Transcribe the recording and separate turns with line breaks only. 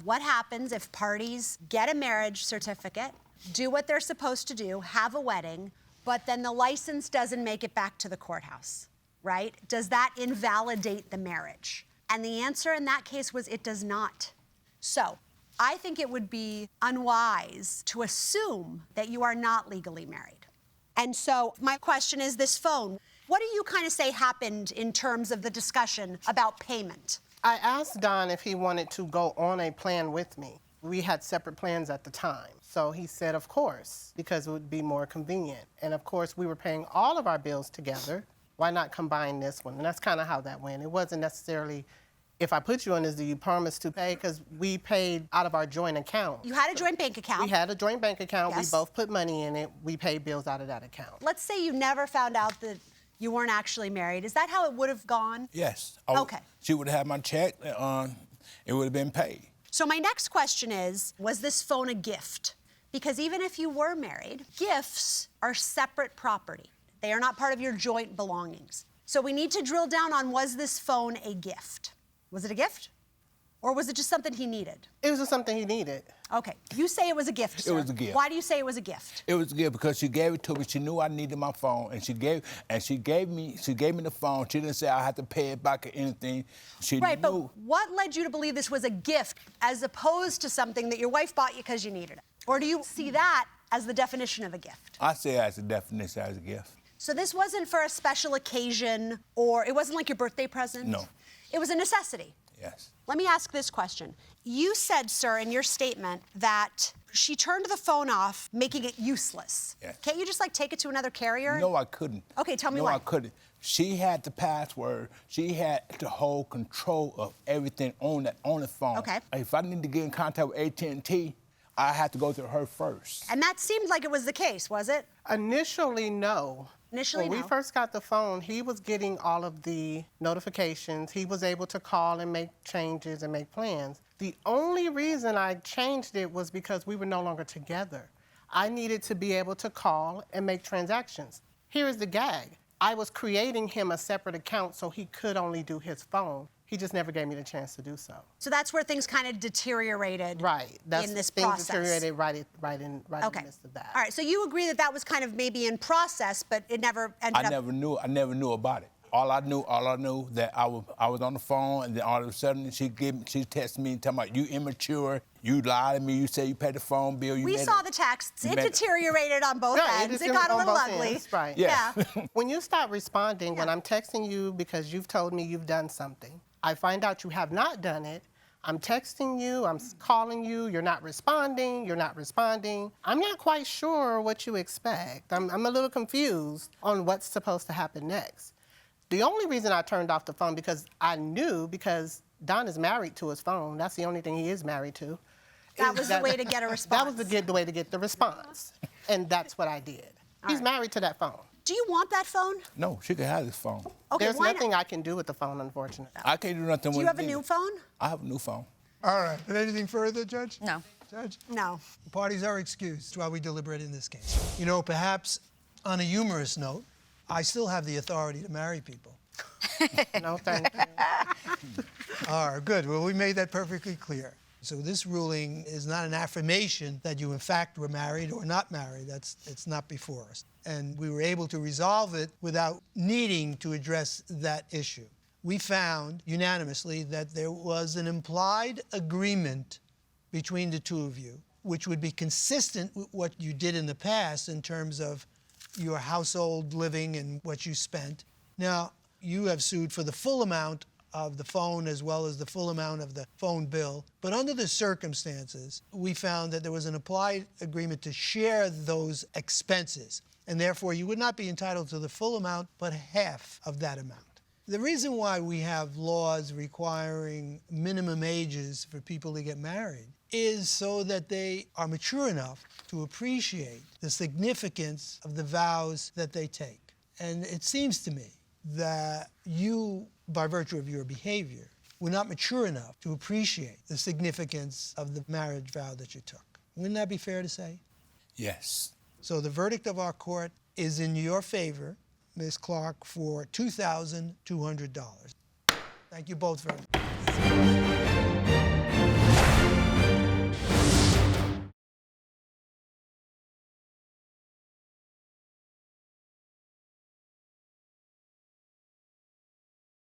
what happens if parties get a marriage certificate, do what they're supposed to do, have a wedding, but then the license doesn't make it back to the courthouse, right? Does that invalidate the marriage? And the answer in that case was it does not. So I think it would be unwise to assume that you are not legally married. And so my question is this phone. What do you kind of say happened in terms of the discussion about payment?
I asked Donn if he wanted to go on a plan with me. We had separate plans at the time. So he said, of course, because it would be more convenient. And of course, we were paying all of our bills together. Why not combine this one? And that's kind of how that went. It wasn't necessarily, if I put you on this, do you promise to pay? Because we paid out of our joint account.
You had a joint bank account.
We had a joint bank account.
Yes.
We both put money in it. We paid bills out of that account.
Let's say you never found out that you weren't actually married. Is that how it would have gone?
Yes.
Okay.
She would have had my check. It would have been paid.
So my next question is, was this phone a gift? Because even if you were married, gifts are separate property. They are not part of your joint belongings. So we need to drill down on, was this phone a gift? Was it a gift? Or was it just something he needed?
It was just something he needed.
Okay. You say it was a gift, sir.
It was a gift.
Why do you say it was a gift?
It was a gift because she gave it to me. She knew I needed my phone, and she gave me the phone. She didn't say I had to pay it back or anything. She
right,
knew.
but what led you to believe this was a gift as opposed to something that your wife bought you because you needed it? Or do you see that as the definition of a gift?
I say as a definition as a gift.
So this wasn't for a special occasion, or it wasn't like your birthday present?
No.
It was a necessity?
Yes.
Let me ask this question. You said, sir, in your statement that she turned the phone off, making it useless.
Yes.
Can't you just, like, take it to another carrier?
No, I couldn't.
Okay, tell me
why.
why.
No, I couldn't. She had the password. She had the whole control of everything on the phone.
Okay.
If I need to get in contact with AT&T, I had to go through her first.
And that seemed like it was the case, was it?
Initially, no.
Initially,
when we first got the phone, he was getting all of the notifications. He was able to call and make changes and make plans. The only reason I changed it was because we were no longer together. I needed to be able to call and make transactions. Here's the gag. I was creating him a separate account so he could only do his phone. He just never gave me the chance to do so.
So that's where things kind of deteriorated in this process.
Things deteriorated right in the midst of that.
All right, so you agree that that was kind of maybe in process, but it never ended up...
I never knew about it. All I knew that I was on the phone, and then all of a sudden she texted me and talking about, you immature, you lied to me, you said you paid the phone bill.
We saw the texts. It deteriorated on both ends. It got a little ugly.
Ends, right.
Yeah.
When you stop responding, when I'm texting you because you've told me you've done something, I find out you have not done it, I'm texting you, I'm calling you, you're not responding. I'm not quite sure what you expect. I'm a little confused on what's supposed to happen next. The only reason I turned off the phone because Donn is married to his phone. That's the only thing he is married to.
That was the way to get a response.
That was the way to get the response. And that's what I did. He's married to that phone.
Do you want that phone?
No, she could have this phone.
Okay,
There's nothing I can do with the phone, unfortunately.
I can't do nothing with it.
Do you have a new phone?
I have a new phone.
All right. Anything further, Judge?
No.
Judge?
No.
The parties are excused while we deliberate in this case. You know, perhaps on a humorous note, I still have the authority to marry people.
No, thank you.
All right, good. Well, we made that perfectly clear. So this ruling is not an affirmation that you, in fact, were married or not married. It's not before us. And we were able to resolve it without needing to address that issue. We found unanimously that there was an implied agreement between the two of you, which would be consistent with what you did in the past in terms of your household living and what you spent. Now, you have sued for the full amount of the phone as well as the full amount of the phone bill. But under the circumstances, we found that there was an implied agreement to share those expenses. And therefore, you would not be entitled to the full amount, but half of that amount. The reason why we have laws requiring minimum ages for people to get married is so that they are mature enough to appreciate the significance of the vows that they take. And it seems to me that you, by virtue of your behavior, were not mature enough to appreciate the significance of the marriage vow that you took. Wouldn't that be fair to say?
Yes.
So the verdict of our court is in your favor, Ms. Clark, for $2,200. Thank you both very much.